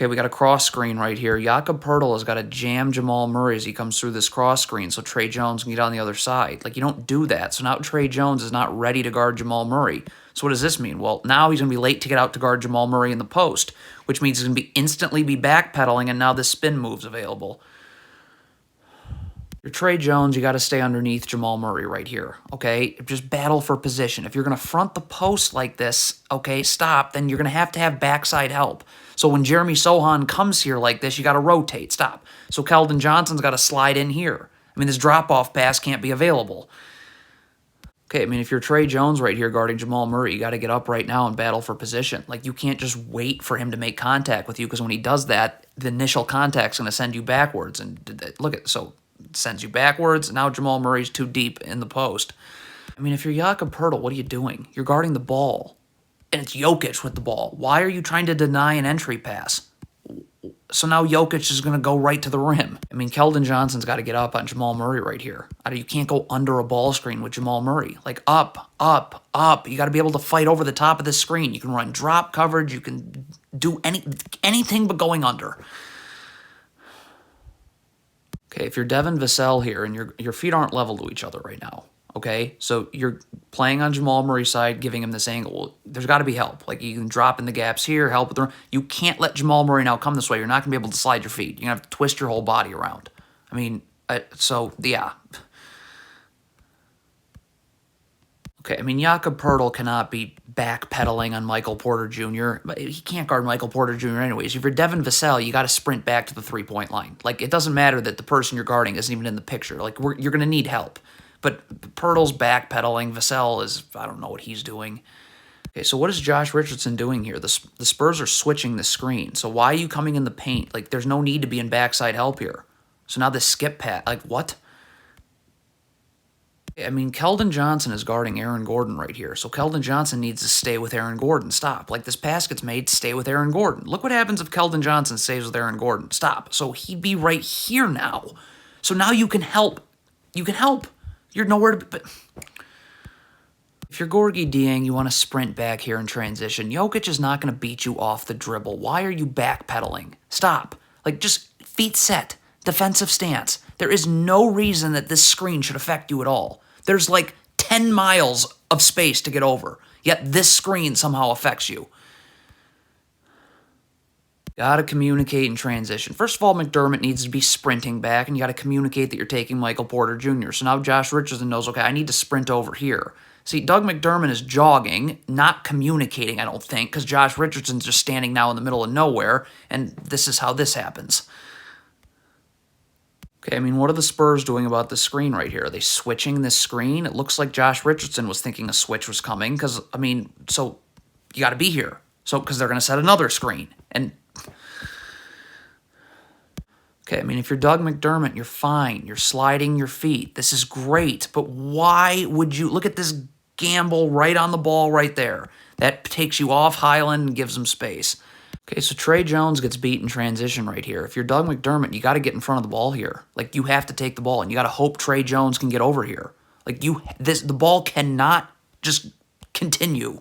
Okay, we got a cross screen right here. Jakob Poeltl has got to jam Jamal Murray as he comes through this cross screen so Trey Jones can get on the other side. Like, you don't do that. So now Trey Jones is not ready to guard Jamal Murray. So what does this mean? Well, now he's going to be late to get out to guard Jamal Murray in the post, which means he's going to be instantly backpedaling, and now this spin move's available. You're Trey Jones, you got to stay underneath Jamal Murray right here, okay? Just battle for position. If you're going to front the post like this, okay, stop, then you're going to have backside help. So when Jeremy Sohan comes here like this, you got to rotate, stop. So Keldon Johnson's got to slide in here. I mean, this drop-off pass can't be available. Okay, I mean, if you're Trey Jones right here guarding Jamal Murray, you got to get up right now and battle for position. Like, you can't just wait for him to make contact with you, because when he does that, the initial contact's going to send you backwards. And look at, so it sends you backwards. Now Jamal Murray's too deep in the post. I mean, if you're Jakob Poeltl, what are you doing? You're guarding the ball, and it's Jokic with the ball. Why are you trying to deny an entry pass? So now Jokic is going to go right to the rim. I mean, Keldon Johnson's got to get up on Jamal Murray right here. You can't go under a ball screen with Jamal Murray. Like, up, up, up. You got to be able to fight over the top of the screen. You can run drop coverage. You can do anything but going under. Okay, if you're Devin Vassell here and your feet aren't level to each other right now, okay? So you're playing on Jamal Murray's side, giving him this angle. Well, there's got to be help. Like, you can drop in the gaps here, help with the... You can't let Jamal Murray now come this way. You're not going to be able to slide your feet. You're going to have to twist your whole body around. I mean, so, yeah. Okay, I mean, Jakob Poeltl cannot be backpedaling on Michael Porter Jr. But he can't guard Michael Porter Jr. anyways. If you're Devin Vassell, you got to sprint back to the three-point line. Like, it doesn't matter that the person you're guarding isn't even in the picture. Like, you're going to need help. But Poeltl's backpedaling. Vassell is, I don't know what he's doing. Okay, so what is Josh Richardson doing here? The Spurs are switching the screen. So why are you coming in the paint? Like, there's no need to be in backside help here. So now this skip pass, like, what? I mean, Keldon Johnson is guarding Aaron Gordon right here. So Keldon Johnson needs to stay with Aaron Gordon. Stop. Like, this pass gets made, stay with Aaron Gordon. Look what happens if Keldon Johnson stays with Aaron Gordon. Stop. So he'd be right here now. So now you can help. You can help. You're nowhere to be, but if you're Gorgui Dieng, you want to sprint back here in transition. Jokic is not going to beat you off the dribble. Why are you backpedaling? Stop. Like, just feet set, defensive stance. There is no reason that this screen should affect you at all. There's like 10 miles of space to get over, yet this screen somehow affects you. Got to communicate in transition. First of all, McDermott needs to be sprinting back, and you got to communicate that you're taking Michael Porter Jr. So now Josh Richardson knows, okay, I need to sprint over here. See, Doug McDermott is jogging, not communicating, I don't think, because Josh Richardson's just standing now in the middle of nowhere, and this is how this happens. Okay, I mean, what are the Spurs doing about this screen right here? Are they switching this screen? It looks like Josh Richardson was thinking a switch was coming, because, I mean, so you got to be here. So, because they're going to set another screen, and... Okay, I mean, if you're Doug McDermott, you're fine. You're sliding your feet. This is great, but why would you... Look at this gamble right on the ball right there. That takes you off Highland and gives him space. Okay, so Trey Jones gets beat in transition right here. If you're Doug McDermott, you got to get in front of the ball here. Like, you have to take the ball, and you got to hope Trey Jones can get over here. Like, the ball cannot just continue.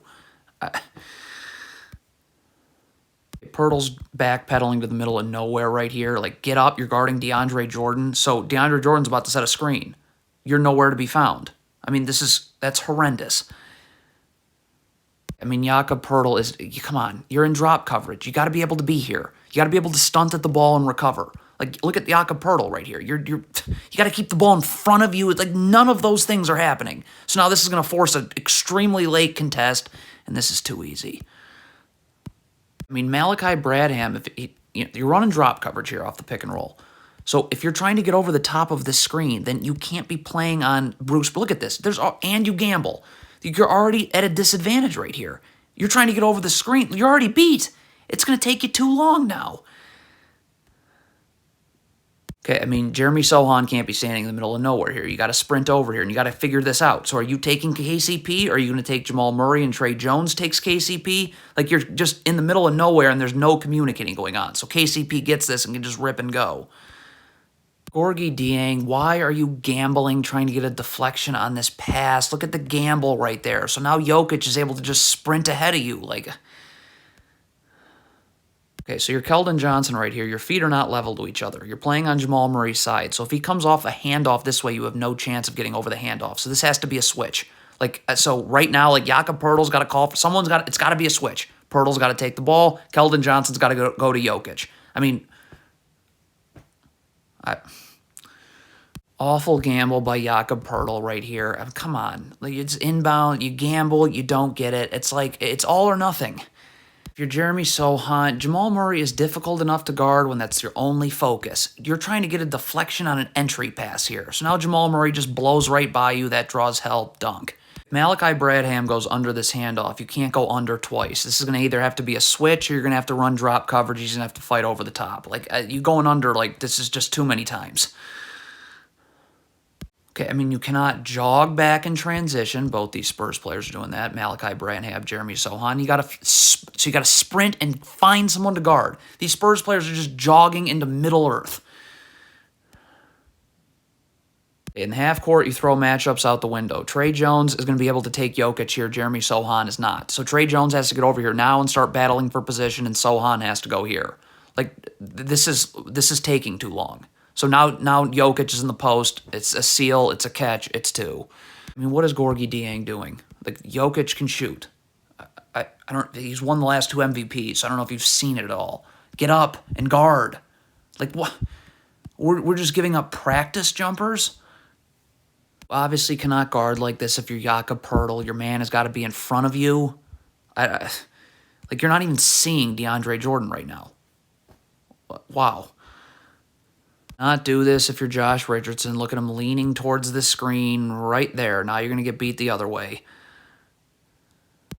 Poeltl's backpedaling to the middle of nowhere right here. Like, get up, you're guarding DeAndre Jordan. So DeAndre Jordan's about to set a screen. You're nowhere to be found. I mean, that's horrendous. I mean, Jakob Poeltl is, come on, you're in drop coverage. You got to be able to be here. You got to be able to stunt at the ball and recover. Like, look at Jakob Poeltl right here. You got to keep the ball in front of you. It's like, none of those things are happening. So now this is going to force an extremely late contest, and this is too easy. I mean, Malachi Bradham, you're running drop coverage here off the pick and roll. So if you're trying to get over the top of this screen, then you can't be playing on Bruce. But look at this. And you gamble. You're already at a disadvantage right here. You're trying to get over the screen. You're already beat. It's going to take you too long now. Okay, I mean, Jeremy Sohan can't be standing in the middle of nowhere here. You got to sprint over here, and you got to figure this out. So are you taking KCP, or are you going to take Jamal Murray and Trey Jones takes KCP? Like, you're just in the middle of nowhere, and there's no communicating going on. So KCP gets this and can just rip and go. Gorgui Dieng, why are you gambling, trying to get a deflection on this pass? Look at the gamble right there. So now Jokic is able to just sprint ahead of you. Like, Okay, so you're Keldon Johnson right here. Your feet are not level to each other. You're playing on Jamal Murray's side. So if he comes off a handoff this way, you have no chance of getting over the handoff. So this has to be a switch. Like, so right now, like Jakob Poeltl's got to call for it's got to be a switch. Poeltl's got to take the ball. Keldon Johnson's got to go to Jokic. I mean, awful gamble by Jakob Poeltl right here. I mean, come on. Like, it's inbound. You gamble. You don't get it. It's like, it's all or nothing. If you're Jeremy Sohan, Jamal Murray is difficult enough to guard when that's your only focus. You're trying to get a deflection on an entry pass here. So now Jamal Murray just blows right by you. That draws help. Dunk. Malachi Bradham goes under this handoff. You can't go under twice. This is going to either have to be a switch or you're going to have to run drop coverage. He's going to have to fight over the top. Like, you going under, like, this is just too many times. Okay, I mean, you cannot jog back in transition. Both these Spurs players are doing that. Malachi Bradham, Jeremy Sohan. You got to sprint and find someone to guard. These Spurs players are just jogging into Middle Earth. In half court, you throw matchups out the window. Tre Jones is going to be able to take Jokic here. Jeremy Sohan is not. So Tre Jones has to get over here now and start battling for position, and Sohan has to go here. Like, this is taking too long. So now Jokic is in the post. It's a seal. It's a catch. It's two. I mean, what is Gorgui Dieng doing? Like, Jokic can shoot. I don't. He's won the last 2 MVPs. So I don't know if you've seen it at all. Get up and guard. Like, what? We're just giving up practice jumpers. Obviously cannot guard like this if you're Jakob Poeltl. Your man has got to be in front of you. Like, you're not even seeing DeAndre Jordan right now. Wow. Not do this if you're Josh Richardson. Look at him leaning towards the screen right there. Now you're going to get beat the other way.